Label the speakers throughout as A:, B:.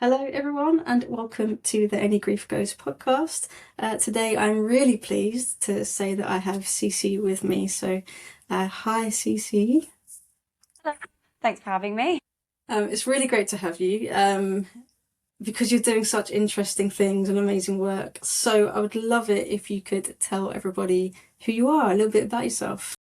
A: Hello, everyone, and welcome to the Any Grief Goes podcast. Today, I'm really pleased to say that I have Cici with me. Hi, Cici.
B: Hello. Thanks for having me.
A: It's really great to have you because you're doing such interesting things and amazing work. So, I would love it if you could tell everybody who you are, a little bit about yourself.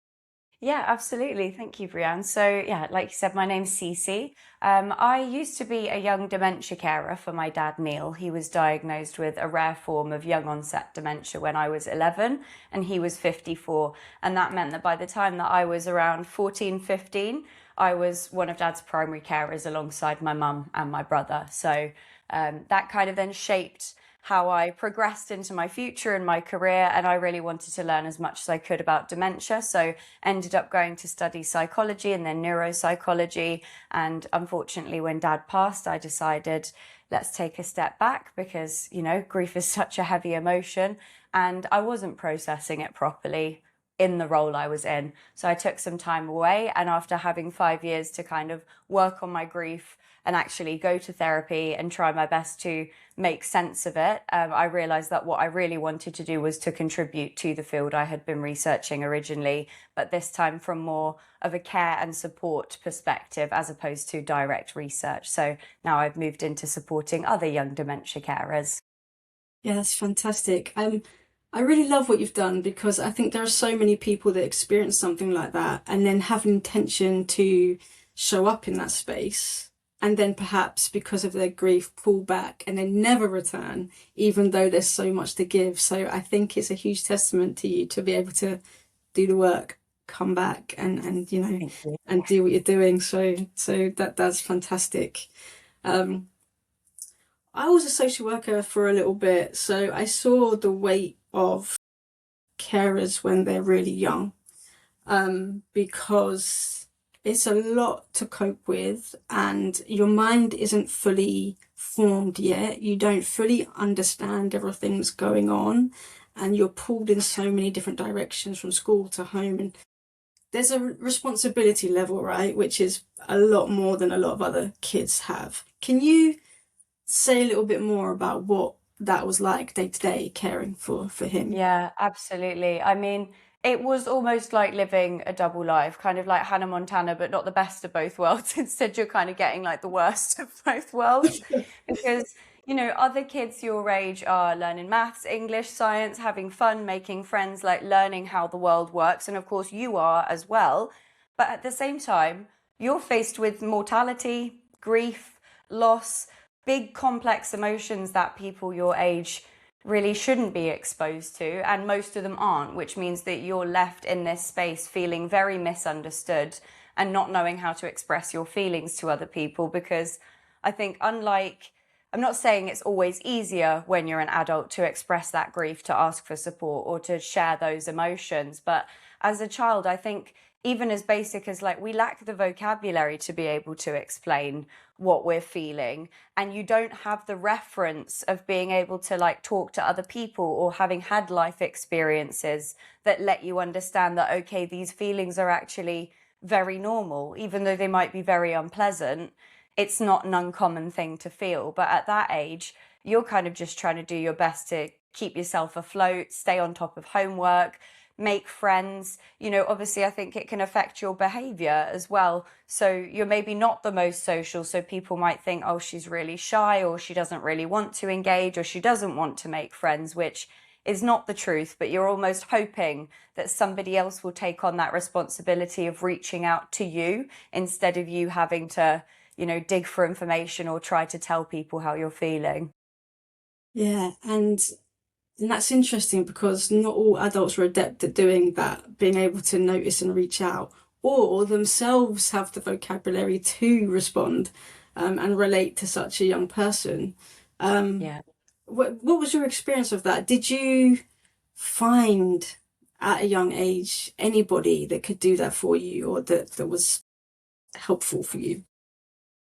B: Yeah, absolutely. Thank you, Brianne. So, yeah, like you said, my name's Cici. I used to be a young dementia carer for my dad, Neil. He was diagnosed with a rare form of young onset dementia when I was 11 and he was 54. And that meant that by the time that I was around 14, 15, I was one of dad's primary carers alongside my mum and my brother. So, that kind of then shaped how I progressed into my future and my career, and I really wanted to learn as much as I could about dementia. So ended up going to study psychology and then neuropsychology. And unfortunately, when dad passed, I decided let's take a step back because, grief is such a heavy emotion and I wasn't processing it properly in the role I was in. So I took some time away, and after having 5 years to kind of work on my grief and actually go to therapy and try my best to make sense of it, I realized that what I really wanted to do was to contribute to the field I had been researching originally, but this time from more of a care and support perspective as opposed to direct research. So now I've moved into supporting other young dementia carers.
A: Yeah, that's fantastic. I really love what you've done because I think there are so many people that experience something like that and then have an intention to show up in that space and then perhaps because of their grief pull back and then never return, even though there's so much to give. So I think it's a huge testament to you to be able to do the work, come back and
B: Thank you.
A: and do what you're doing. So that's fantastic. Um, I was a social worker for a little bit, so I saw the weight of carers when they're really young, because it's a lot to cope with, and your mind isn't fully formed yet. You don't fully understand everything that's going on, and you're pulled in so many different directions from school to home. And there's a responsibility level, right, which is a lot more than a lot of other kids have. Can you say a little bit more about what that was like day to day caring for him?
B: Yeah, absolutely. I mean, it was almost like living a double life, kind of like Hannah Montana, but not the best of both worlds. Instead, you're kind of getting like the worst of both worlds because, other kids your age are learning maths, English, science, having fun, making friends, like learning how the world works. And of course, you are as well. But at the same time, you're faced with mortality, grief, loss, big complex emotions that people your age really shouldn't be exposed to, and most of them aren't, which means that you're left in this space feeling very misunderstood and not knowing how to express your feelings to other people. Because I think, unlike, I'm not saying it's always easier when you're an adult to express that grief, to ask for support, or to share those emotions, but as a child, I think even as basic as like we lack the vocabulary to be able to explain what we're feeling, and you don't have the reference of being able to like talk to other people or having had life experiences that let you understand that okay, these feelings are actually very normal, even though they might be very unpleasant. It's not an uncommon thing to feel, but at that age you're kind of just trying to do your best to keep yourself afloat, stay on top of homework, make friends. Obviously, I think it can affect your behavior as well. So you're maybe not the most social. So people might think, oh, she's really shy, or she doesn't really want to engage, or she doesn't want to make friends, which is not the truth. But you're almost hoping that somebody else will take on that responsibility of reaching out to you instead of you having to, dig for information or try to tell people how you're feeling.
A: Yeah, and that's interesting because not all adults are adept at doing that, being able to notice and reach out, or themselves have the vocabulary to respond, and relate to such a young person. Um,
B: Yeah.
A: what was your experience of that? Did you find at a young age anybody that could do that for you or that was helpful for you?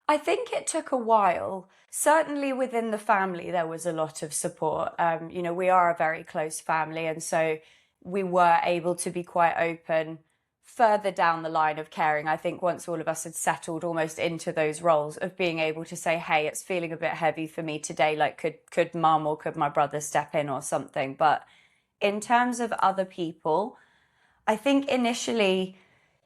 B: I think it took a while. Certainly within the family, there was a lot of support. We are a very close family, and so we were able to be quite open further down the line of caring. I think once all of us had settled almost into those roles of being able to say, hey, it's feeling a bit heavy for me today, like could mum or could my brother step in or something. But in terms of other people, I think initially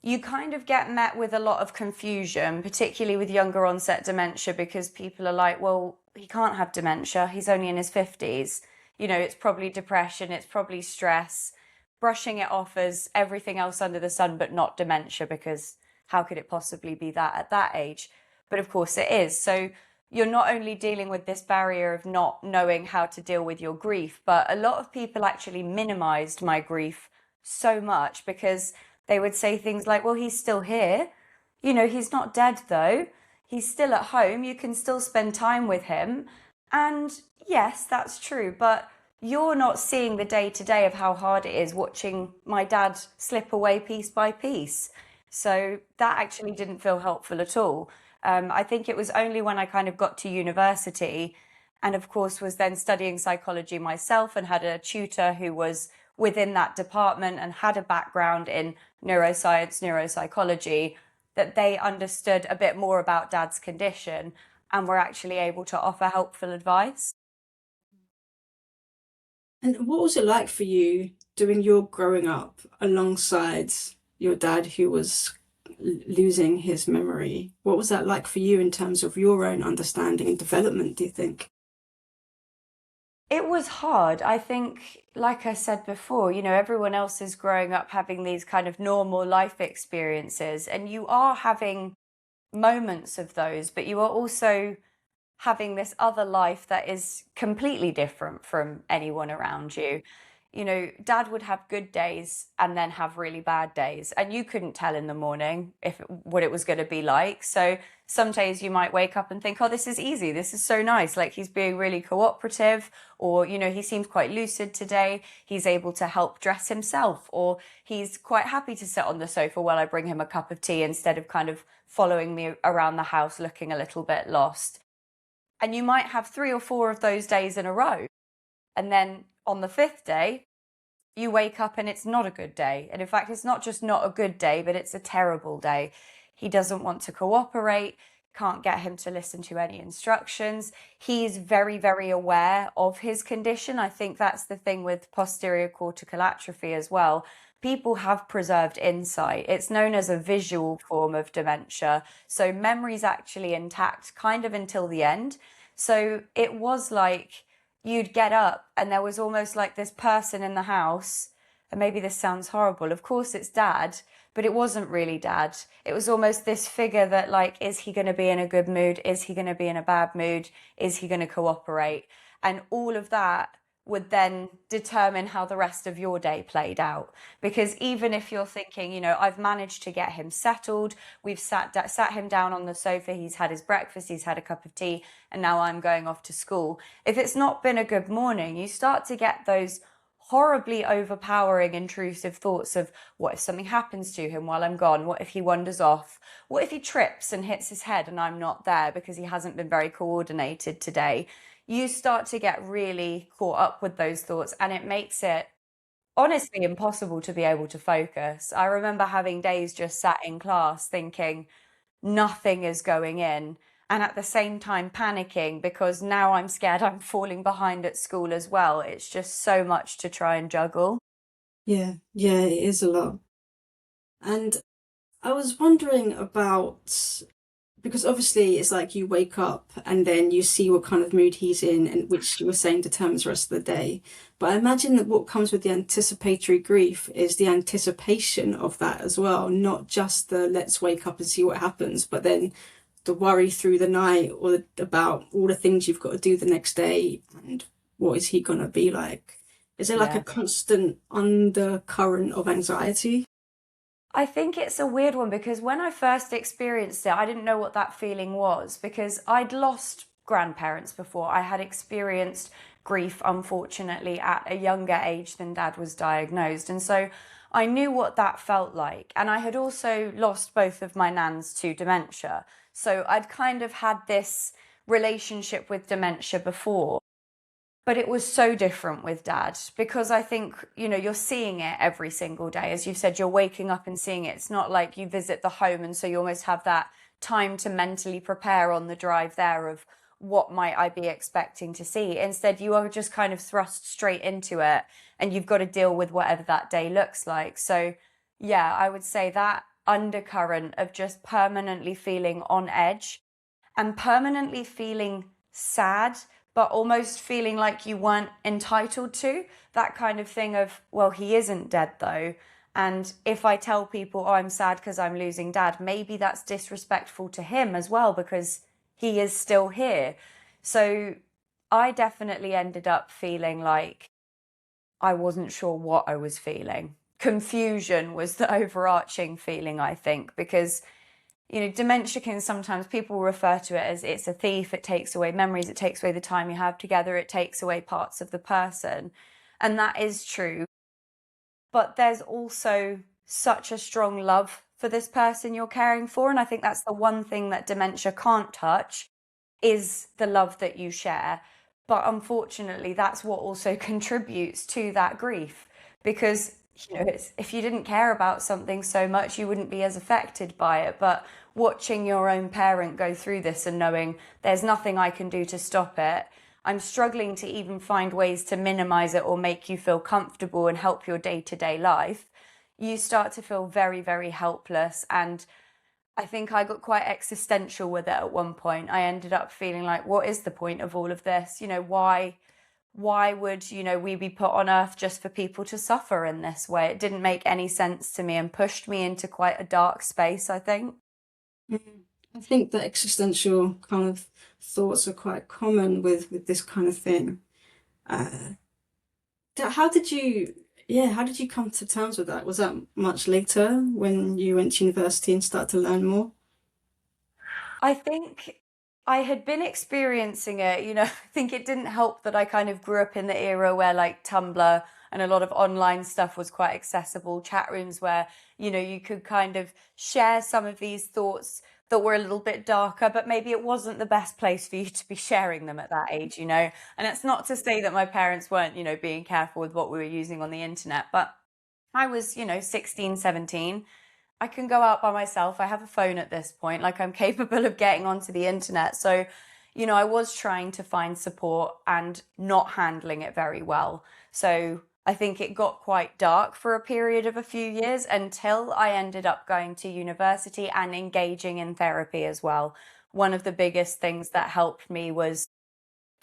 B: you kind of get met with a lot of confusion, particularly with younger onset dementia, because people are like, well, he can't have dementia, he's only in his 50s. You know, it's probably depression, it's probably stress, brushing it off as everything else under the sun, but not dementia, because how could it possibly be that at that age? But of course it is. So you're not only dealing with this barrier of not knowing how to deal with your grief, but a lot of people actually minimized my grief so much because they would say things like, well, he's still here. You know, he's not dead though. He's still at home. You can still spend time with him. And yes, that's true. But you're not seeing the day to day of how hard it is watching my dad slip away piece by piece. So that actually didn't feel helpful at all. I think it was only when I kind of got to university and, of course, was then studying psychology myself and had a tutor who was within that department and had a background in neuroscience, neuropsychology, that they understood a bit more about Dad's condition and were actually able to offer helpful advice.
A: And what was it like for you doing your growing up alongside your dad who was losing his memory? What was that like for you in terms of your own understanding and development, do you think?
B: It was hard. I think, like I said before, you know, everyone else is growing up having these kind of normal life experiences, and you are having moments of those, but you are also having this other life that is completely different from anyone around you. You know, Dad would have good days and then have really bad days, and you couldn't tell in the morning what it was going to be like. So some days you might wake up and think, oh, this is easy, this is so nice, like he's being really cooperative, or, you know, he seems quite lucid today, he's able to help dress himself, or he's quite happy to sit on the sofa while I bring him a cup of tea instead of kind of following me around the house looking a little bit lost. And you might have 3 or 4 of those days in a row. And then on the fifth day, you wake up and it's not a good day. And in fact, it's not just not a good day, but it's a terrible day. He doesn't want to cooperate, can't get him to listen to any instructions. He's very, very aware of his condition. I think that's the thing with posterior cortical atrophy as well. People have preserved insight. It's known as a visual form of dementia. So memory's actually intact kind of until the end. So it was like you'd get up and there was almost like this person in the house, and maybe this sounds horrible, of course it's Dad, but it wasn't really Dad. It was almost this figure that, like, is he going to be in a good mood? Is he going to be in a bad mood? Is he going to cooperate? And all of that would then determine how the rest of your day played out. Because even if you're thinking, you know, I've managed to get him settled, we've sat him down on the sofa, he's had his breakfast, he's had a cup of tea, and now I'm going off to school. If it's not been a good morning, you start to get those horribly overpowering, intrusive thoughts of, what if something happens to him while I'm gone? What if he wanders off? What if he trips and hits his head and I'm not there because he hasn't been very coordinated today? You start to get really caught up with those thoughts, and it makes it honestly impossible to be able to focus. I remember having days just sat in class thinking nothing is going in, and at the same time panicking because now I'm scared I'm falling behind at school as well. It's just so much to try and juggle.
A: Yeah, yeah, it is a lot. And I was wondering about, because obviously it's like you wake up and then you see what kind of mood he's in, and which you were saying determines the rest of the day. But I imagine that what comes with the anticipatory grief is the anticipation of that as well, not just the let's wake up and see what happens, but then the worry through the night or about all the things you've got to do the next day and what is he going to be like? Is there like a
B: Yeah.
A: constant undercurrent of anxiety?
B: I think it's a weird one because when I first experienced it, I didn't know what that feeling was because I'd lost grandparents before. I had experienced grief, unfortunately, at a younger age than Dad was diagnosed. And so I knew what that felt like. And I had also lost both of my nans to dementia. So I'd kind of had this relationship with dementia before. But it was so different with dad, because I think, you're seeing it every single day. As you've said, you're waking up and seeing it. It's not like you visit the home and so you almost have that time to mentally prepare on the drive there of what might I be expecting to see. Instead, you are just kind of thrust straight into it and you've got to deal with whatever that day looks like. So yeah, I would say that undercurrent of just permanently feeling on edge and permanently feeling sad, but almost feeling like you weren't entitled to that kind of thing of, well, he isn't dead though. And if I tell people, oh, I'm sad because I'm losing dad, maybe that's disrespectful to him as well because he is still here. So I definitely ended up feeling like I wasn't sure what I was feeling. Confusion was the overarching feeling, I think, because dementia can sometimes, people refer to it as it's a thief. It takes away memories. It takes away the time you have together. It takes away parts of the person. And that is true. But there's also such a strong love for this person you're caring for. And I think that's the one thing that dementia can't touch is the love that you share. But unfortunately, that's what also contributes to that grief, because if you didn't care about something so much, you wouldn't be as affected by it. But watching your own parent go through this and knowing there's nothing I can do to stop it, I'm struggling to even find ways to minimize it or make you feel comfortable and help your day-to-day life, you start to feel very, very helpless. And I think I got quite existential with it at one point. I ended up feeling like, what is the point of all of this? Why would, we be put on earth just for people to suffer in this way? It didn't make any sense to me and pushed me into quite a dark space, I think.
A: I think that existential kind of thoughts are quite common with this kind of thing. Uh, how did you, yeah, how did you come to terms with that? Was that much later when you went to university and started to learn more?
B: I think I had been experiencing it, I think it didn't help that I kind of grew up in the era where like Tumblr and a lot of online stuff was quite accessible, chat rooms where, you could kind of share some of these thoughts that were a little bit darker, but maybe it wasn't the best place for you to be sharing them at that age. And it's not to say that my parents weren't, being careful with what we were using on the internet, but I was, 16, 17. I can go out by myself. I have a phone at this point. Like, I'm capable of getting onto the internet. So, I was trying to find support and not handling it very well. So I think it got quite dark for a period of a few years until I ended up going to university and engaging in therapy as well. One of the biggest things that helped me was,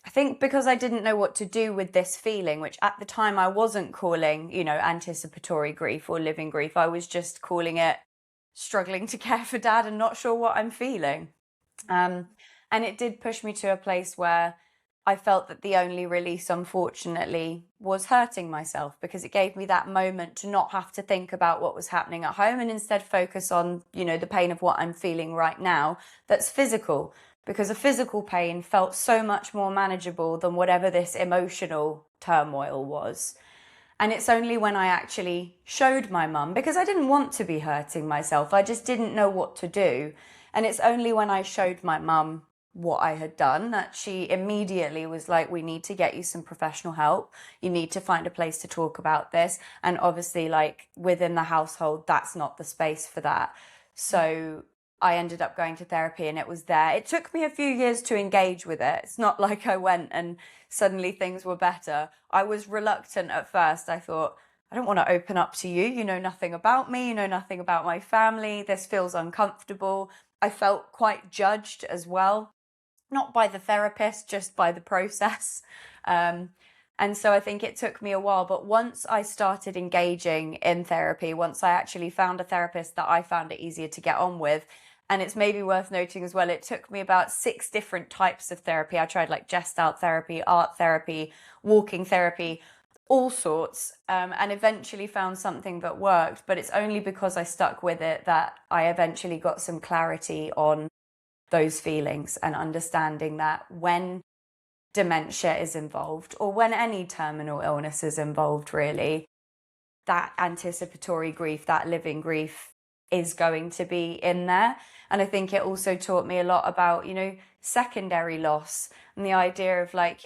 B: I think, because I didn't know what to do with this feeling, which at the time I wasn't calling, anticipatory grief or living grief. I was just calling it struggling to care for dad and not sure what I'm feeling. And it did push me to a place where I felt that the only release, unfortunately, was hurting myself, because it gave me that moment to not have to think about what was happening at home and instead focus on, the pain of what I'm feeling right now that's physical, because a physical pain felt so much more manageable than whatever this emotional turmoil was. And it's only when I actually showed my mum, because I didn't want to be hurting myself, I just didn't know what to do. And it's only when I showed my mum what I had done that she immediately was like, we need to get you some professional help. You need to find a place to talk about this. And obviously, like, within the household, that's not the space for that. So I ended up going to therapy and it was there. It took me a few years to engage with it. It's not like I went and suddenly things were better. I was reluctant at first. I thought, I don't want to open up to you. You know nothing about me. You know nothing about my family. This feels uncomfortable. I felt quite judged as well, not by the therapist, just by the process. And so I think it took me a while, but once I started engaging in therapy, once I actually found a therapist that I found it easier to get on with, and it's maybe worth noting as well, it took me about 6 different types of therapy. I tried like Gestalt therapy, art therapy, walking therapy, all sorts, and eventually found something that worked. But it's only because I stuck with it that I eventually got some clarity on those feelings and understanding that when dementia is involved, or when any terminal illness is involved, really, that anticipatory grief, that living grief is going to be in there. And I think it also taught me a lot about, secondary loss and the idea of like,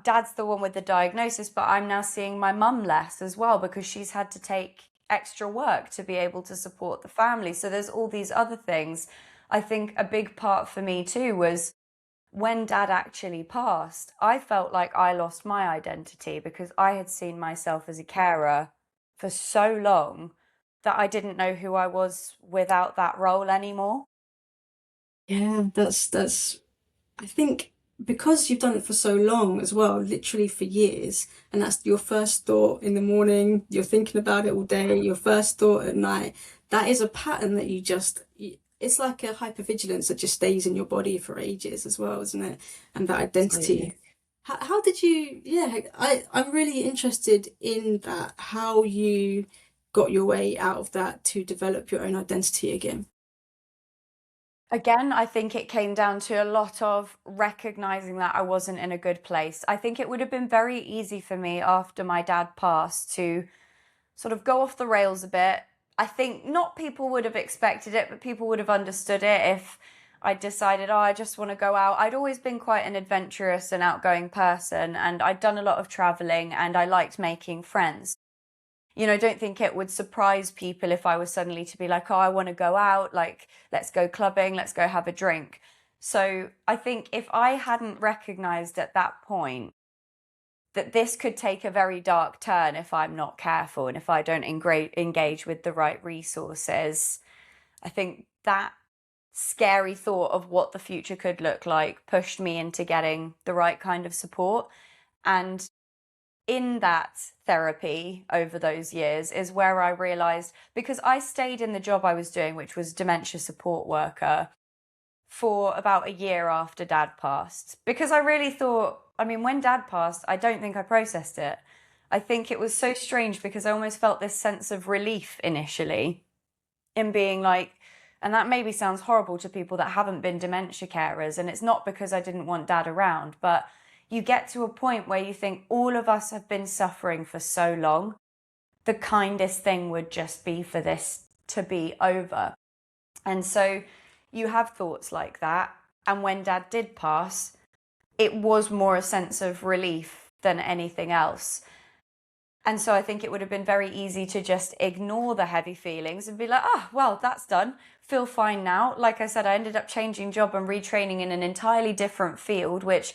B: Dad's the one with the diagnosis, but I'm now seeing my mum less as well because she's had to take extra work to be able to support the family. So there's all these other things. I think a big part for me too was when Dad actually passed, I felt like I lost my identity because I had seen myself as a carer for so long that I didn't know who I was without that role anymore.
A: Yeah, that's I think because you've done it for so long as well, literally for years, and that's your first thought in the morning, you're thinking about it all day, your first thought at night, that is a pattern that it's like a hypervigilance that just stays in your body for ages as well, isn't it? And that identity.
B: Absolutely.
A: How did you, yeah, I'm really interested in that, how you got your way out of that to develop your own identity again.
B: Again, I think it came down to a lot of recognizing that I wasn't in a good place. I think it would have been very easy for me after my dad passed to sort of go off the rails a bit. I think not people would have expected it, but people would have understood it if I decided, oh, I just want to go out. I'd always been quite an adventurous and outgoing person, and I'd done a lot of traveling and I liked making friends. I don't think it would surprise people if I was suddenly to be like, oh, I want to go out, like, let's go clubbing, let's go have a drink. So I think if I hadn't recognized at that point that this could take a very dark turn if I'm not careful and if I don't engage with the right resources, I think that scary thought of what the future could look like pushed me into getting the right kind of support. And in that therapy over those years is where I realized, because I stayed in the job I was doing, which was dementia support worker, for about a year after Dad passed. Because I really thought, I mean, when Dad passed, I don't think I processed it. I think it was so strange because I almost felt this sense of relief initially in being like, and that maybe sounds horrible to people that haven't been dementia carers, and it's not because I didn't want Dad around, but you get to a point where you think all of us have been suffering for so long. The kindest thing would just be for this to be over. And so you have thoughts like that. And when Dad did pass, it was more a sense of relief than anything else. And so I think it would have been very easy to just ignore the heavy feelings and be like, oh, well, that's done. Feel fine now. Like I said, I ended up changing job and retraining in an entirely different field, which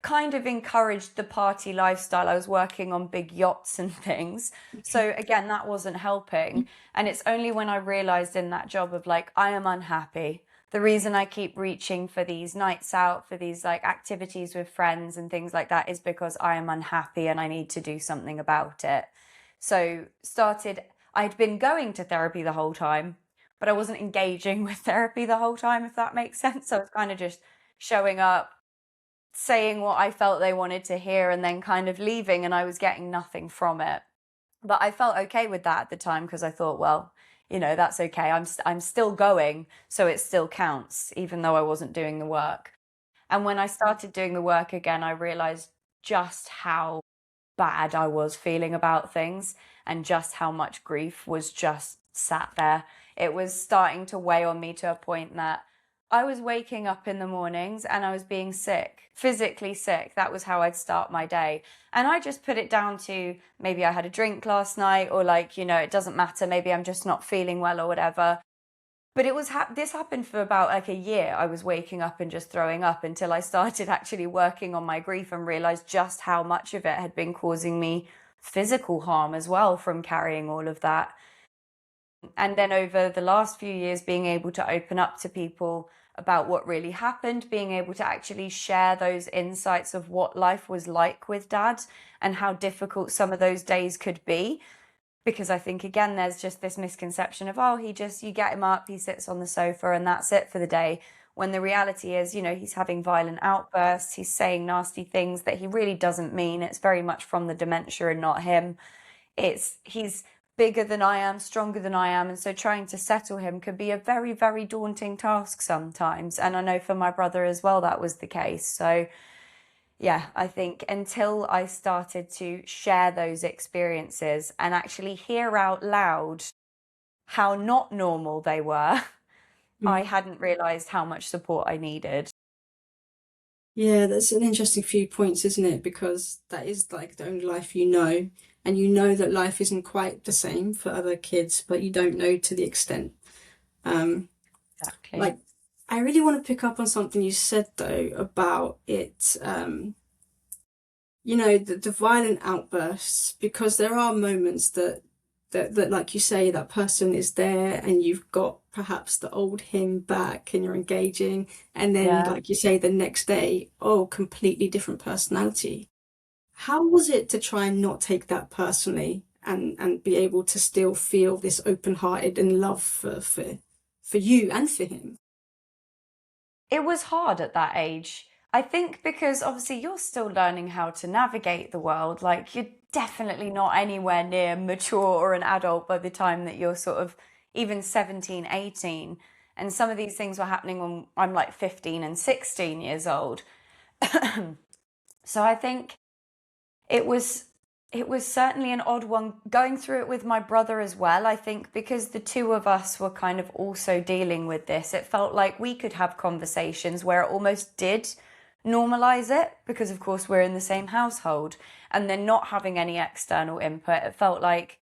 B: kind of encouraged the party lifestyle. I was working on big yachts and things. So again, that wasn't helping. And it's only when I realized in that job of like, I am unhappy. The reason I keep reaching for these nights out, for these like activities with friends and things like that is because I am unhappy and I need to do something about it. So I'd been going to therapy the whole time, but I wasn't engaging with therapy the whole time, if that makes sense. So I was kind of just showing up, saying what I felt they wanted to hear, and then kind of leaving, and I was getting nothing from it. But I felt okay with that at the time because I thought, well, that's okay. I'm still going, so it still counts, even though I wasn't doing the work. And when I started doing the work again, I realized just how bad I was feeling about things and just how much grief was just sat there. It was starting to weigh on me to a point that I was waking up in the mornings and I was being sick, physically sick. That was how I'd start my day. And I just put it down to maybe I had a drink last night, or like, it doesn't matter. Maybe I'm just not feeling well or whatever. But this happened for about like a year. I was waking up and just throwing up until I started actually working on my grief and realized just how much of it had been causing me physical harm as well from carrying all of that. And then over the last few years, being able to open up to people about what really happened, being able to actually share those insights of what life was like with Dad and how difficult some of those days could be. Because I think, again, there's just this misconception of, oh, you get him up, he sits on the sofa and that's it for the day. When the reality is, he's having violent outbursts, he's saying nasty things that he really doesn't mean. It's very much from the dementia and not him. He's bigger than I am, stronger than I am. And so trying to settle him could be a very, very daunting task sometimes. And I know for my brother as well, that was the case. So yeah, I think until I started to share those experiences and actually hear out loud how not normal they were, I hadn't realized how much support I needed.
A: Yeah, that's an interesting few points, isn't it? Because that is like the only life you know, and you know that life isn't quite the same for other kids, but you don't know to the extent. Um,
B: Exactly.
A: like, I really want to pick up on something you said though about it, the violent outbursts, because there are moments that like you say, that person is there and you've got perhaps the old him back and you're engaging, and then
B: Yeah.
A: like you say the next day, oh, completely different personality. How was it to try and not take that personally and be able to still feel this open-hearted and love for you and for him?
B: It was hard at that age. I think because obviously you're still learning how to navigate the world. Like you're definitely not anywhere near mature or an adult by the time that you're sort of even 17, 18. And some of these things were happening when I'm like 15 and 16 years old. So I think it was it was certainly an odd one going through it with my brother as well. I think because the two of us were kind of also dealing with this, it felt like we could have conversations where it almost did normalize it because of course we're in the same household, and then not having any external input, it felt like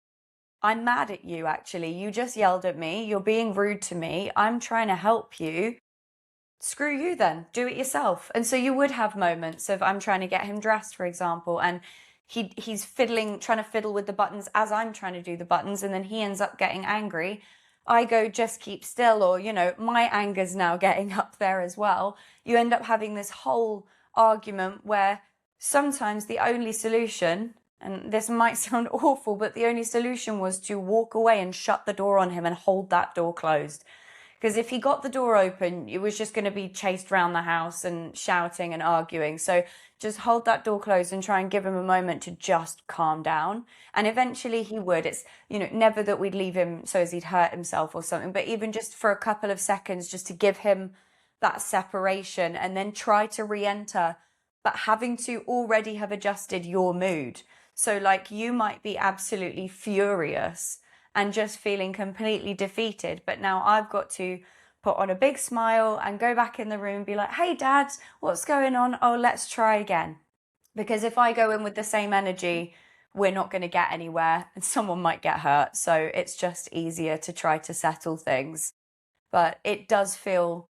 B: I'm mad at you actually. You just yelled at me. You're being rude to me. I'm trying to help you. Screw you then, do it yourself. And so you would have moments of I'm trying to get him dressed, for example, and he's fiddling, trying to fiddle with the buttons as I'm trying to do the buttons, and then he ends up getting angry. I go, just keep still, or my anger's now getting up there as well. You end up having this whole argument where sometimes the only solution, and this might sound awful, but the only solution was to walk away and shut the door on him and hold that door closed. Because if he got the door open, it was just going to be chased around the house and shouting and arguing. So just hold that door closed and try and give him a moment to just calm down. And eventually he would. It's, never that we'd leave him so as he'd hurt himself or something, but even just for a couple of seconds, just to give him that separation and then try to re enter, but having to already have adjusted your mood. So, like, you might be absolutely furious and just feeling completely defeated. But now I've got to put on a big smile and go back in the room and be like, hey, Dad, what's going on? Oh, let's try again. Because if I go in with the same energy, we're not going to get anywhere and someone might get hurt. So it's just easier to try to settle things. But it does feel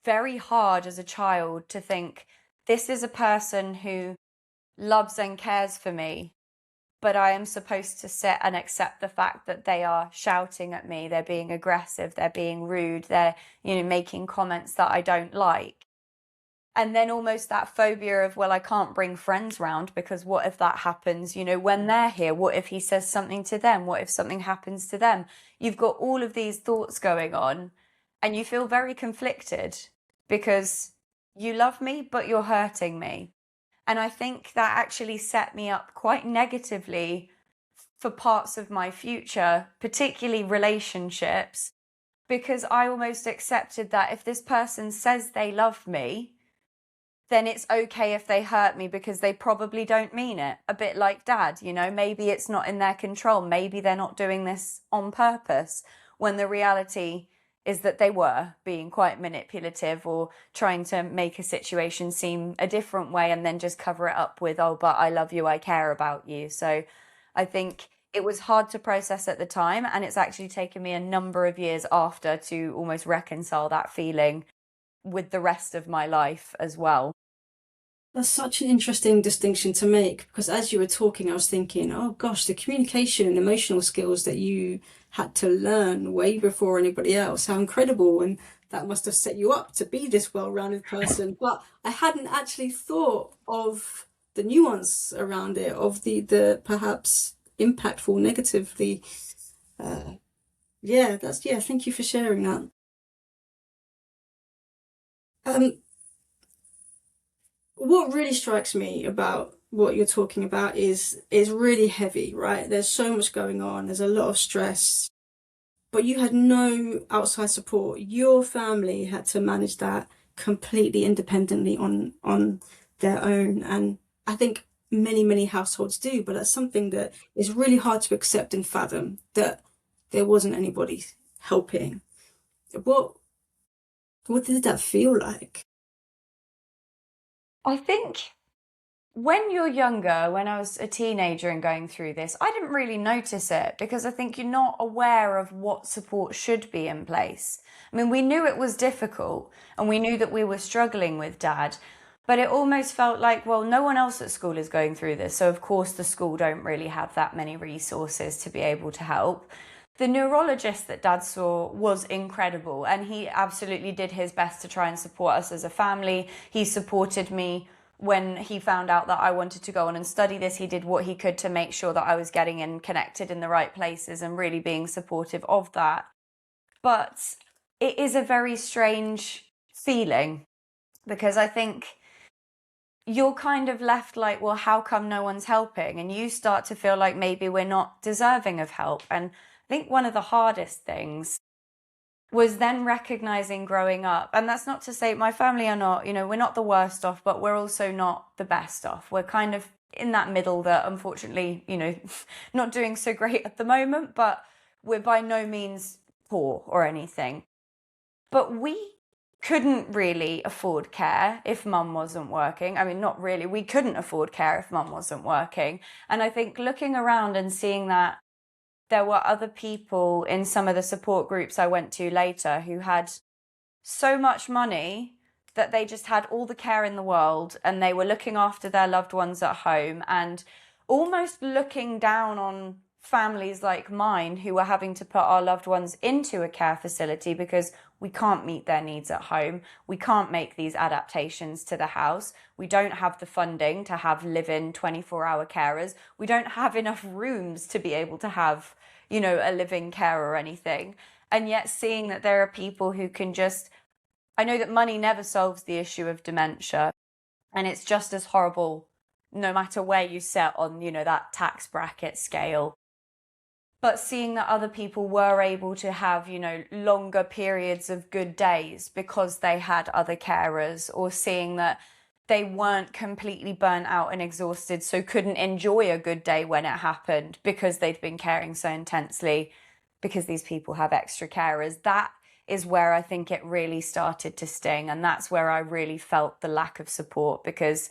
B: very hard as a child to think this is a person who loves and cares for me, but I am supposed to sit and accept the fact that they are shouting at me, they're being aggressive, they're being rude, they're, making comments that I don't like. And then almost that phobia of, well, I can't bring friends round because what if that happens, when they're here? What if he says something to them? What if something happens to them? You've got all of these thoughts going on and you feel very conflicted because you love me, but you're hurting me. And I think that actually set me up quite negatively for parts of my future, particularly relationships, because I almost accepted that if this person says they love me, then it's okay if they hurt me because they probably don't mean it. A bit like Dad, maybe it's not in their control. Maybe they're not doing this on purpose, when the reality is that they were being quite manipulative or trying to make a situation seem a different way and then just cover it up with, oh, but I love you, I care about you. So I think it was hard to process at the time, and it's actually taken me a number of years after to almost reconcile that feeling with the rest of my life as well.
A: That's such an interesting distinction to make because as you were talking, I was thinking, oh gosh, the communication and emotional skills that you had to learn way before anybody else, how incredible. And that must have set you up to be this well-rounded person. But I hadn't actually thought of the nuance around it, of the perhaps impactful negatively. Uh, yeah, thank you for sharing that. Um, what really strikes me about what you're talking about is really heavy, right? There's so much going on, there's a lot of stress, but you had no outside support. Your family had to manage that completely independently on their own. And I think many households do, but that's something that is really hard to accept and fathom, that there wasn't anybody helping. What what did that feel like?
B: I think when you're younger, when I was a teenager and going through this, I didn't really notice it because I think you're not aware of what support should be in place. I mean, we knew it was difficult and we knew that we were struggling with Dad, but it almost felt like, well, no one else at school is going through this. So, of course, the school don't really have that many resources to be able to help. The neurologist that Dad saw was incredible and he absolutely did his best to try and support us as a family. He supported me when he found out that I wanted to go on and study this. He did what he could to make sure that I was getting in connected in the right places and really being supportive of that. But it is a very strange feeling because I think you're kind of left like, well, how come no one's helping? And you start to feel like maybe we're not deserving of help. And I think one of the hardest things was then recognizing growing up, and that's not to say my family are not, we're not the worst off, but we're also not the best off. We're kind of in that middle that unfortunately, not doing so great at the moment, but we're by no means poor or anything. But we couldn't really afford care if mum wasn't working. I mean, not really. We couldn't afford care if mum wasn't working. And I think looking around and seeing that there were other people in some of the support groups I went to later who had so much money that they just had all the care in the world and they were looking after their loved ones at home and almost looking down on families like mine who were having to put our loved ones into a care facility because we can't meet their needs at home. We can't make these adaptations to the house. We don't have the funding to have live-in 24-hour carers. We don't have enough rooms to be able to have, a living care or anything. And yet seeing that there are people who can just, I know that money never solves the issue of dementia, and it's just as horrible no matter where you set on, that tax bracket scale. But seeing that other people were able to have, longer periods of good days because they had other carers, or seeing that they weren't completely burnt out and exhausted, so couldn't enjoy a good day when it happened because they'd been caring so intensely because these people have extra carers. That is where I think it really started to sting. And that's where I really felt the lack of support, because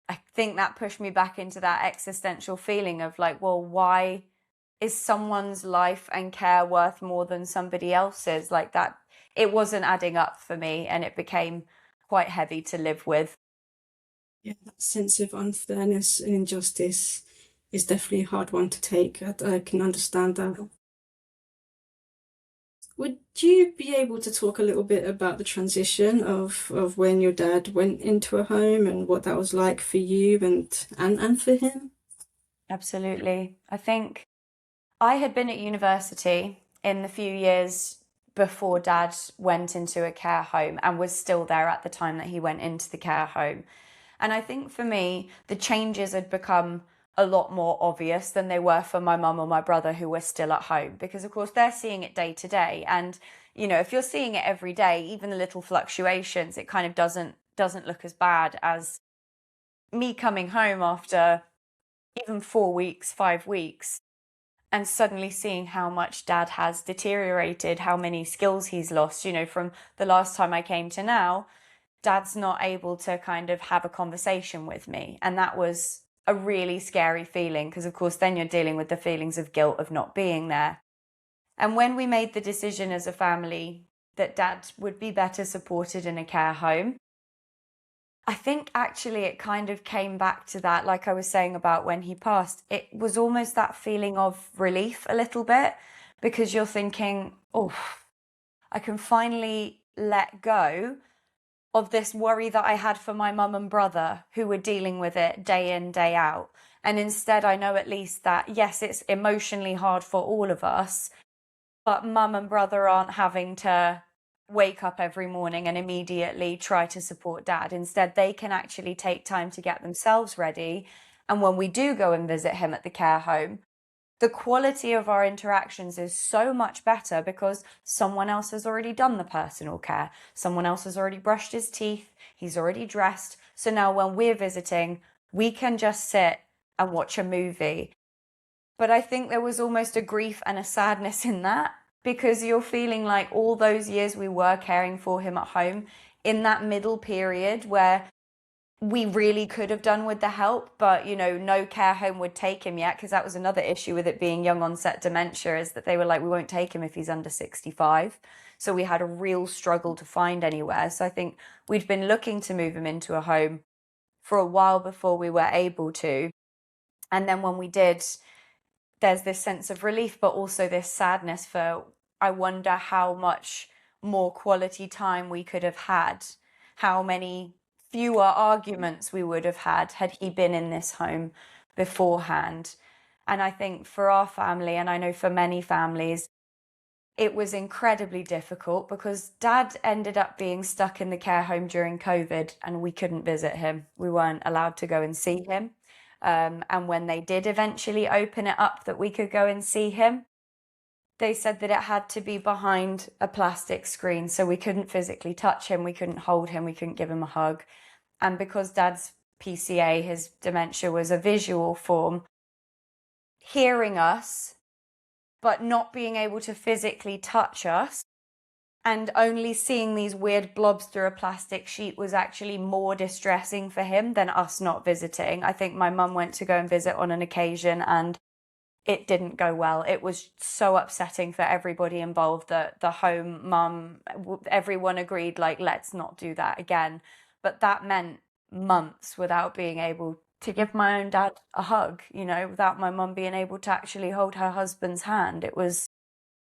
B: I think that pushed me back into that existential feeling of like, well, why is someone's life and care worth more than somebody else's? Like that, it wasn't adding up for me and it became quite heavy to live with.
A: Yeah, that sense of unfairness and injustice is definitely a hard one to take. I can understand that. Would you be able to talk a little bit about the transition of when your dad went into a home and what that was like for you and for him?
B: Absolutely. I think I had been at university in the few years before Dad went into a care home and was still there at the time that he went into the care home. And I think for me, the changes had become a lot more obvious than they were for my mum or my brother who were still at home, because of course they're seeing it day to day. And, if you're seeing it every day, even the little fluctuations, it kind of doesn't look as bad as me coming home after even 4 weeks, 5 weeks, and suddenly seeing how much Dad has deteriorated, how many skills he's lost, from the last time I came to now. Dad's not able to kind of have a conversation with me. And that was a really scary feeling because, of course, then you're dealing with the feelings of guilt of not being there. And when we made the decision as a family that Dad would be better supported in a care home, I think actually it kind of came back to that, like I was saying about when he passed, it was almost that feeling of relief a little bit, because you're thinking, oh, I can finally let go of this worry that I had for my mum and brother who were dealing with it day in, day out. And instead, I know at least that, yes, it's emotionally hard for all of us, but mum and brother aren't having to wake up every morning and immediately try to support Dad. Instead, they can actually take time to get themselves ready. And when we do go and visit him at the care home, the quality of our interactions is so much better because someone else has already done the personal care. Someone else has already brushed his teeth. He's already dressed. So now when we're visiting, we can just sit and watch a movie. But I think there was almost a grief and a sadness in that, because you're feeling like all those years we were caring for him at home, in that middle period where we really could have done with the help, but no care home would take him yet, because that was another issue with it being young onset dementia, is that they were like, we won't take him if he's under 65. So we had a real struggle to find anywhere. So I think we'd been looking to move him into a home for a while before we were able to. And then when we did, there's this sense of relief, but also this sadness for, I wonder how much more quality time we could have had, how many fewer arguments we would have had he been in this home beforehand. And I think for our family, and I know for many families, it was incredibly difficult because Dad ended up being stuck in the care home during COVID and we couldn't visit him. We weren't allowed to go and see him. And when they did eventually open it up that we could go and see him, they said that it had to be behind a plastic screen. So we couldn't physically touch him, we couldn't hold him, we couldn't give him a hug. And because Dad's PCA, his dementia, was a visual form, hearing us but not being able to physically touch us and only seeing these weird blobs through a plastic sheet was actually more distressing for him than us not visiting. I think my mum went to go and visit on an occasion and it didn't go well. It was so upsetting for everybody involved, that the home, mum, everyone agreed, like, let's not do that again. But that meant months without being able to give my own dad a hug, without my mum being able to actually hold her husband's hand. It was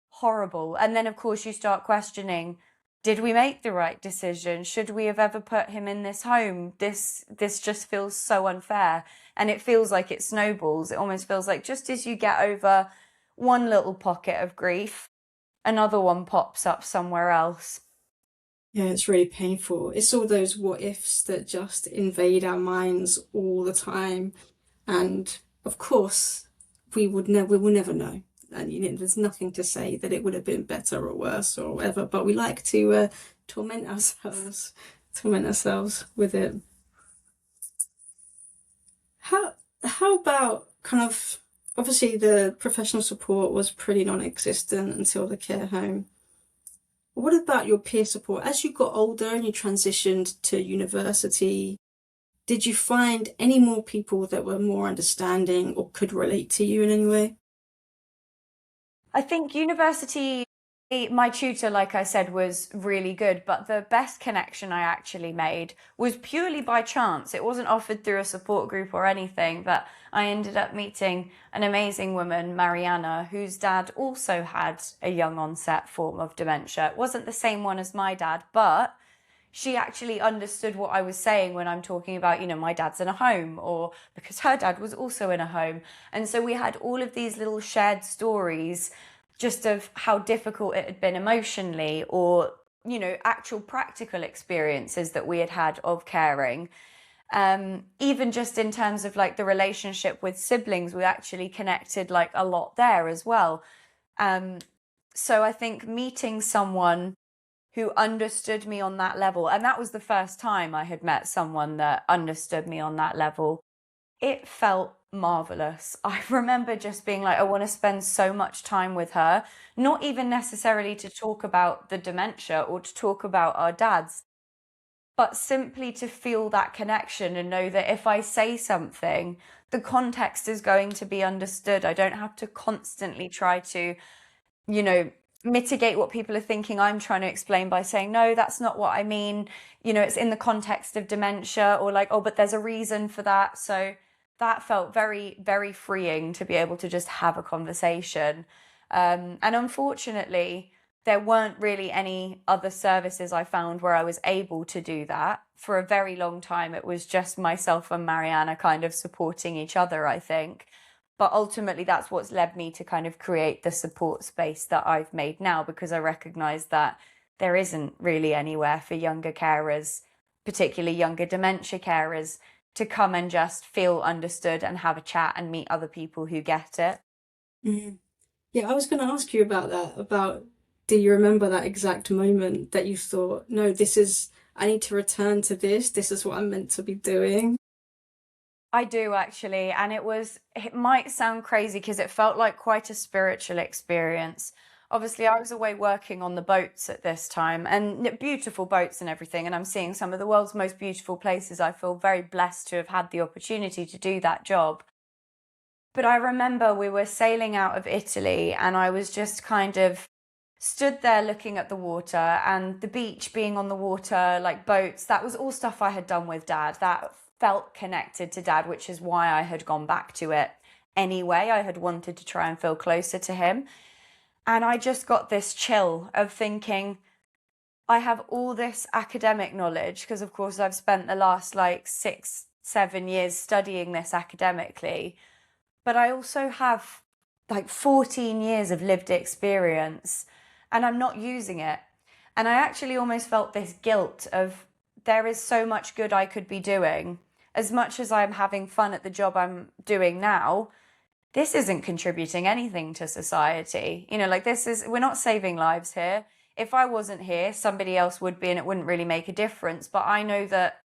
B: horrible. And then, of course, you start questioning, did we make the right decision? Should we have ever put him in this home? This just feels so unfair. And it feels like it snowballs. It almost feels like just as you get over one little pocket of grief, another one pops up somewhere else.
A: Yeah, it's really painful. It's all those what ifs that just invade our minds all the time. And of course, we will never know. And there's nothing to say that it would have been better or worse or whatever, but we like to torment ourselves with it. How about kind of, obviously the professional support was pretty non-existent until the care home. What about your peer support? As you got older and you transitioned to university, did you find any more people that were more understanding or could relate to you in any way?
B: I think university, my tutor, like I said, was really good, but the best connection I actually made was purely by chance. It wasn't offered through a support group or anything, but I ended up meeting an amazing woman, Mariana, whose dad also had a young onset form of dementia. It wasn't the same one as my dad, but she actually understood what I was saying when I'm talking about, my dad's in a home, or because her dad was also in a home. And so we had all of these little shared stories just of how difficult it had been emotionally, or, actual practical experiences that we had had of caring. Even just in terms of like the relationship with siblings, we actually connected like a lot there as well. So I think meeting someone who understood me on that level, and that was the first time I had met someone that understood me on that level, it felt marvelous. I remember just being like, I want to spend so much time with her, not even necessarily to talk about the dementia or to talk about our dads, but simply to feel that connection and know that if I say something, the context is going to be understood. I don't have to constantly try to, mitigate what people are thinking I'm trying to explain by saying, no, that's not what I mean. It's in the context of dementia, or like, oh, but there's a reason for that. So that felt very, very freeing to be able to just have a conversation. And unfortunately, there weren't really any other services I found where I was able to do that. For a very long time, it was just myself and Mariana kind of supporting each other, I think. But ultimately, that's what's led me to kind of create the support space that I've made now, because I recognise that there isn't really anywhere for younger carers, particularly younger dementia carers, to come and just feel understood and have a chat and meet other people who get it.
A: Mm. Yeah, I was going to ask you about that, do you remember that exact moment that you thought, no, I need to return to this is what I'm meant to be doing?
B: I do actually, and it might sound crazy because it felt like quite a spiritual experience. obviously I was away working on the boats at this time, and beautiful boats and everything, and I'm seeing some of the world's most beautiful places. I feel very blessed to have had the opportunity to do that job. But I remember we were sailing out of Italy, and I was just kind of stood there looking at the water and the beach, being on the water, like boats. That was all stuff I had done with Dad. That felt connected to Dad, which is why I had gone back to it anyway. I had wanted to try and feel closer to him. And I just got this chill of thinking, I have all this academic knowledge, because of course I've spent the last like 6, 7 years studying this academically, but I also have like 14 years of lived experience, and I'm not using it. And I actually almost felt this guilt of, there is so much good I could be doing. As much as I'm having fun at the job I'm doing now, this isn't contributing anything to society. You know, like we're not saving lives here. If I wasn't here, somebody else would be, and it wouldn't really make a difference. But I know that,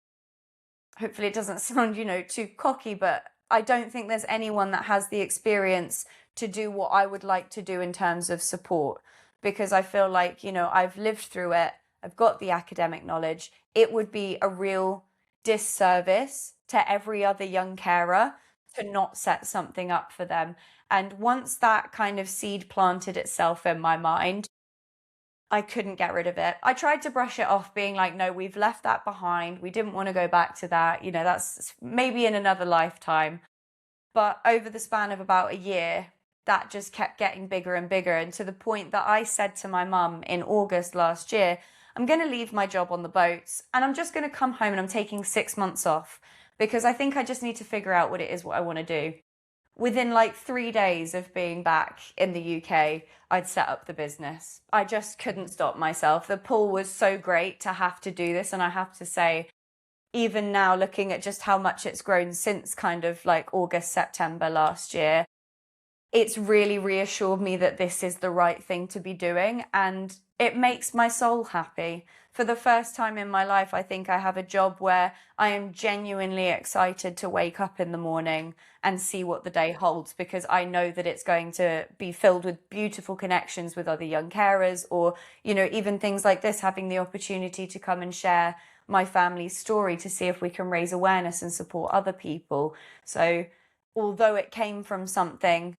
B: hopefully it doesn't sound, too cocky, but I don't think there's anyone that has the experience to do what I would like to do in terms of support, because I feel like, I've lived through it. I've got the academic knowledge. It would be a real disservice to every other young carer to not set something up for them. And once that kind of seed planted itself in my mind, I couldn't get rid of it. I tried to brush it off, being like, no, we've left that behind. We didn't want to go back to that. That's maybe in another lifetime. But over the span of about a year, that just kept getting bigger and bigger. And to the point that I said to my mum in August last year, I'm going to leave my job on the boats and I'm just going to come home, and I'm taking 6 months off because I think I just need to figure out what it is what I want to do. Within like 3 days of being back in the UK, I'd set up the business. I just couldn't stop myself. The pull was so great to have to do this. And I have to say, even now, looking at just how much it's grown since kind of like August, September last year, it's really reassured me that this is the right thing to be doing, and it makes my soul happy. For the first time in my life, I think I have a job where I am genuinely excited to wake up in the morning and see what the day holds, because I know that it's going to be filled with beautiful connections with other young carers, or, even things like this, having the opportunity to come and share my family's story to see if we can raise awareness and support other people. So although it came from something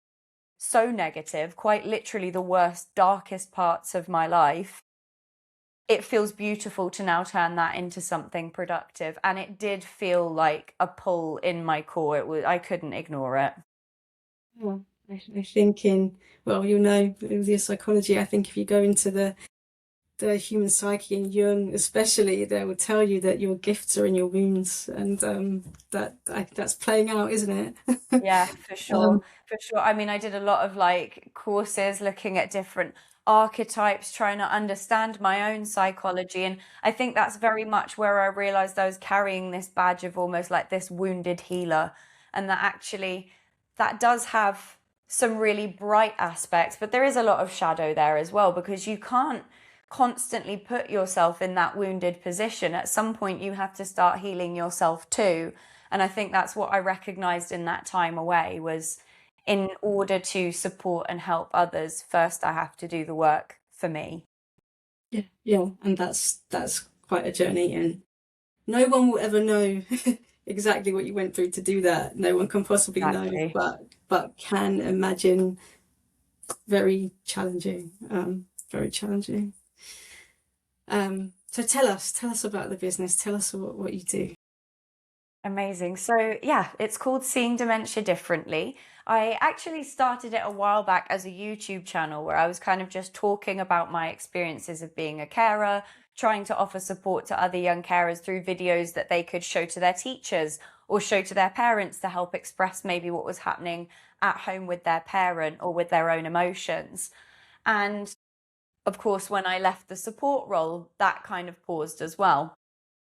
B: so negative, quite literally the worst, darkest parts of my life, it feels beautiful to now turn that into something productive. And it did feel like a pull in my core. I couldn't ignore it.
A: Well, I think with your psychology, I think if you go into the human psyche and Jung especially, they will tell you that your gifts are in your wounds, and that's playing out, isn't it?
B: Yeah, for sure. For sure. I mean, I did a lot of like courses looking at different archetypes, trying to understand my own psychology. And I think that's very much where I realized I was carrying this badge of almost like this wounded healer. And that actually, that does have some really bright aspects, but there is a lot of shadow there as well, because you can't constantly put yourself in that wounded position. At some point, you have to start healing yourself too. And I think that's what I recognized in that time away was, in order to support and help others, first I have to do the work for me.
A: Yeah, and that's quite a journey, and no one will ever know exactly what you went through to do that. No one can possibly know, but can imagine. Very challenging, very challenging. So tell us about the business. Tell us what you do.
B: Amazing. So yeah, it's called Seeing Dementia Differently. I actually started it a while back as a YouTube channel where I was kind of just talking about my experiences of being a carer, trying to offer support to other young carers through videos that they could show to their teachers or show to their parents to help express maybe what was happening at home with their parent or with their own emotions. And of course, when I left the support role, that kind of paused as well.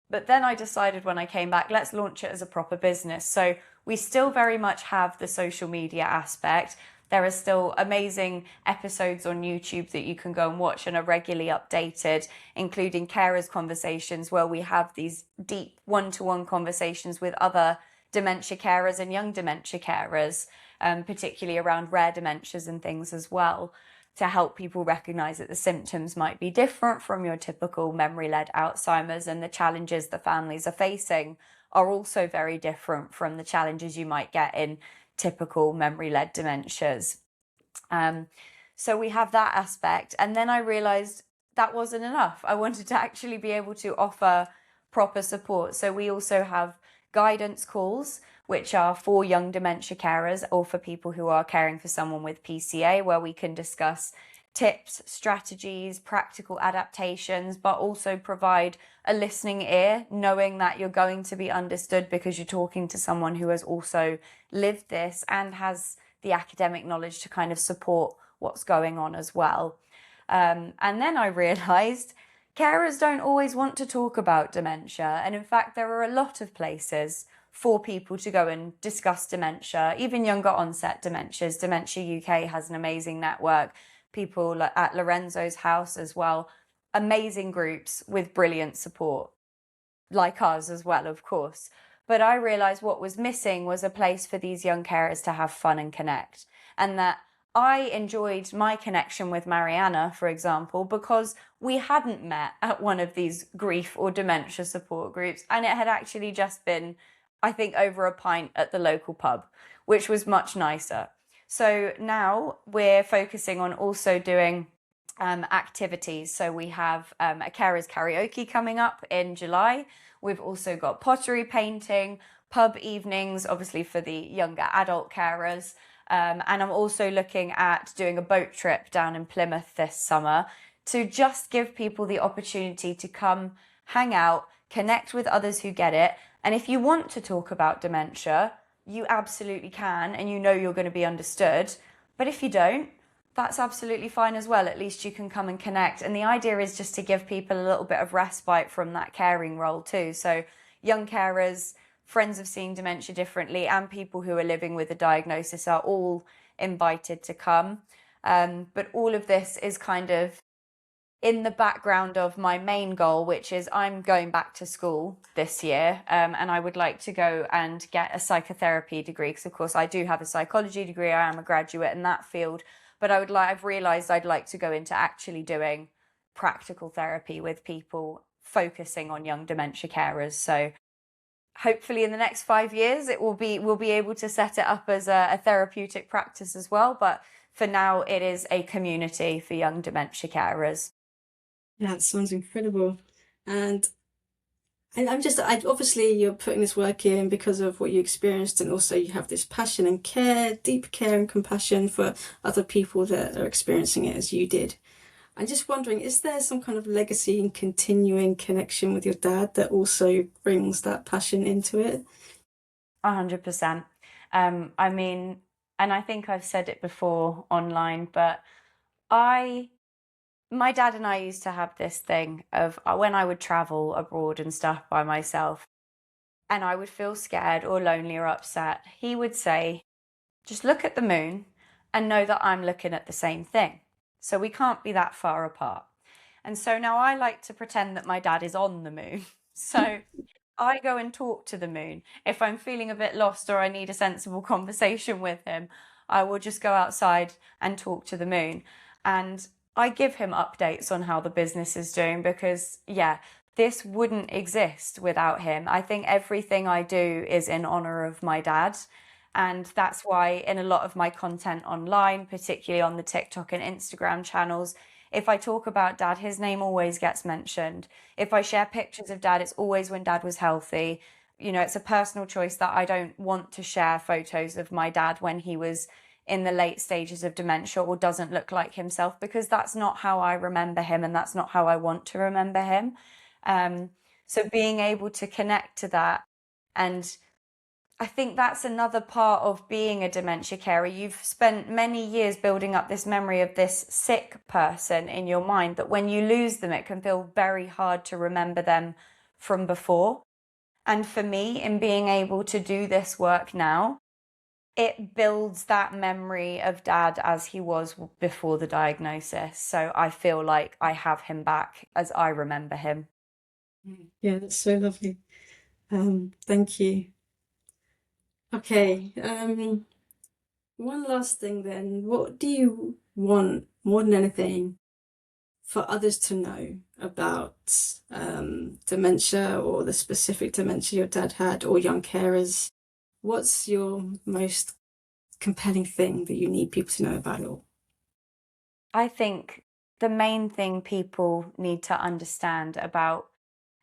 B: But then I decided when I came back, let's launch it as a proper business. So we still very much have the social media aspect. There are still amazing episodes on YouTube that you can go and watch and are regularly updated, including carers conversations where we have these deep one-to-one conversations with other dementia carers and young dementia carers, particularly around rare dementias and things as well. to help people recognize that the symptoms might be different from your typical memory-led Alzheimer's, and the challenges the families are facing are also very different from the challenges you might get in typical memory-led dementias. So we have that aspect. And then I realized that wasn't enough. I wanted to actually be able to offer proper support. So we also have guidance calls, which are for young dementia carers or for people who are caring for someone with PCA, where we can discuss tips, strategies, practical adaptations, but also provide a listening ear, knowing that you're going to be understood because you're talking to someone who has also lived this and has the academic knowledge to kind of support what's going on as well. And then I realized carers don't always want to talk about dementia. And in fact, there are a lot of places for people to go and discuss dementia, even younger onset dementias. Dementia UK has an amazing network. People at Lorenzo's house as well, amazing groups with brilliant support, like ours as well, of course. But I realized what was missing was a place for these young carers to have fun and connect. And that I enjoyed my connection with Mariana, for example, because we hadn't met at one of these grief or dementia support groups. And it had actually just been, I think, over a pint at the local pub, which was much nicer. So now we're focusing on also doing activities. So we have a carers karaoke coming up in July. We've also got pottery painting, pub evenings, obviously for the younger adult carers. And I'm also looking at doing a boat trip down in Plymouth this summer to just give people the opportunity to come, hang out, connect with others who get it. And if you want to talk about dementia, you absolutely can, and you know you're going to be understood. But if you don't, that's absolutely fine as well. At least you can come and connect. And the idea is just to give people a little bit of respite from that caring role too. So young carers, friends of seeing dementia differently, and people who are living with a diagnosis are all invited to come. But all of this is kind of in the background of my main goal, which is I'm going back to school this year, and I would like to go and get a psychotherapy degree, because of course I do have a psychology degree. I am a graduate in that field, but I've realized I'd like to go into actually doing practical therapy with people, focusing on young dementia carers. So hopefully in the next 5 years we'll be able to set it up as a therapeutic practice as well. But for now, it is a community for young dementia carers.
A: Yeah, that sounds incredible. And obviously you're putting this work in because of what you experienced, and also you have this passion and care, deep care and compassion for other people that are experiencing it as you did. I'm just wondering, is there some kind of legacy and continuing connection with your dad that also brings that passion into it?
B: 100%. I mean, and I think I've said it before online, but my dad and I used to have this thing of when I would travel abroad and stuff by myself, and I would feel scared or lonely or upset, he would say, just look at the moon and know that I'm looking at the same thing. So we can't be that far apart. And so now I like to pretend that my dad is on the moon. So I go and talk to the moon. If I'm feeling a bit lost or I need a sensible conversation with him, I will just go outside and talk to the moon. And I give him updates on how the business is doing, because, yeah, this wouldn't exist without him. I think everything I do is in honor of my dad. And that's why in a lot of my content online, particularly on the TikTok and Instagram channels, if I talk about dad, his name always gets mentioned. If I share pictures of dad, it's always when dad was healthy. You know, it's a personal choice that I don't want to share photos of my dad when he was in the late stages of dementia or doesn't look like himself, because that's not how I remember him and that's not how I want to remember him. So being able to connect to that, and I think that's another part of being a dementia carer. You've spent many years building up this memory of this sick person in your mind, that when you lose them, it can feel very hard to remember them from before. And for me, in being able to do this work now, it builds that memory of dad as he was before the diagnosis. So I feel like I have him back as I remember him.
A: Yeah, that's so lovely. Thank you. Okay, one last thing then. What do you want more than anything, for others to know about dementia or the specific dementia your dad had, or young carers, what's your most compelling thing that you need people to know about it all?
B: I think the main thing people need to understand about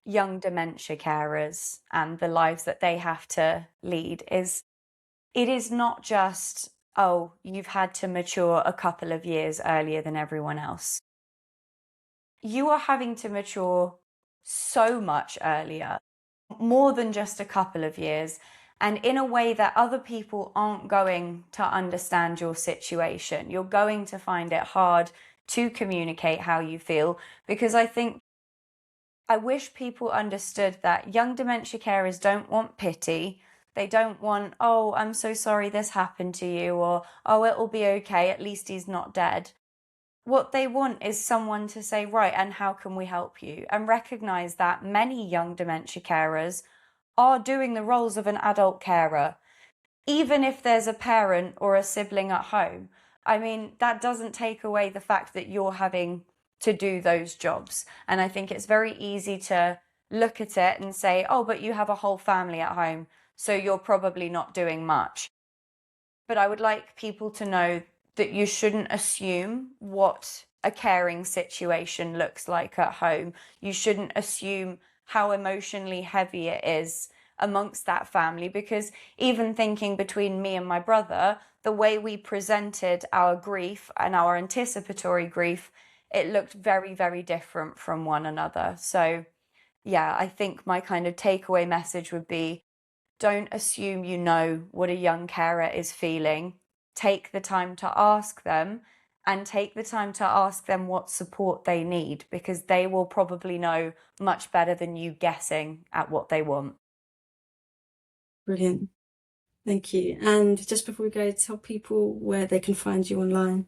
B: young dementia carers and the lives that they have to lead is it is not just, oh, you've had to mature a couple of years earlier than everyone else. You are having to mature so much earlier, more than just a couple of years, and in a way that other people aren't going to understand your situation. You're going to find it hard to communicate how you feel, because I wish people understood that young dementia carers don't want pity. They don't want, oh, I'm so sorry this happened to you, or, oh, it'll be okay, at least he's not dead. What they want is someone to say, right, and how can we help you? And recognize that many young dementia carers are doing the roles of an adult carer, even if there's a parent or a sibling at home. I mean, that doesn't take away the fact that you're having to do those jobs. And I think it's very easy to look at it and say, oh, but you have a whole family at home, so you're probably not doing much. But I would like people to know that you shouldn't assume what a caring situation looks like at home. You shouldn't assume how emotionally heavy it is amongst that family, because even thinking between me and my brother, the way we presented our grief and our anticipatory grief, it looked very, very different from one another. So yeah, I think my kind of takeaway message would be, don't assume you know what a young carer is feeling. Take the time to ask them, and take the time to ask them what support they need, because they will probably know much better than you guessing at what they want.
A: Brilliant. Thank you. And just before we go, tell people where they can find you online.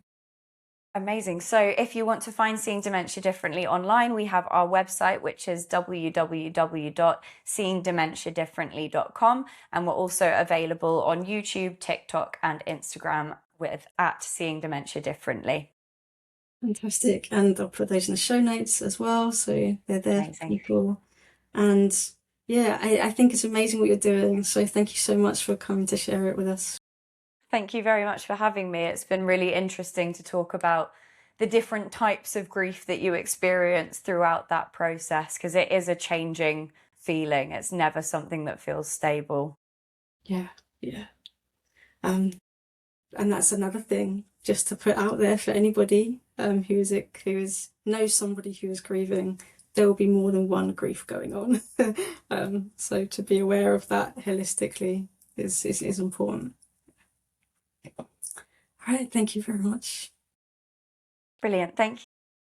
B: Amazing. So if you want to find Seeing Dementia Differently online, we have our website, which is www.seeingdementiadifferently.com. And we're also available on YouTube, TikTok, and Instagram with @Seeing Dementia Differently.
A: Fantastic. And I'll put those in the show notes as well, so they're there for
B: Amazing.
A: people. And yeah, I think it's amazing what you're doing. So thank you so much for coming to share it with us.
B: Thank you very much for having me. It's been really interesting to talk about the different types of grief that you experience throughout that process, because it is a changing feeling. It's never something that feels stable.
A: Yeah, yeah. And that's another thing just to put out there for anybody knows somebody who is grieving. There will be more than one grief going on. So to be aware of that holistically is important. All right, thank you very much.
B: Brilliant. Thank you.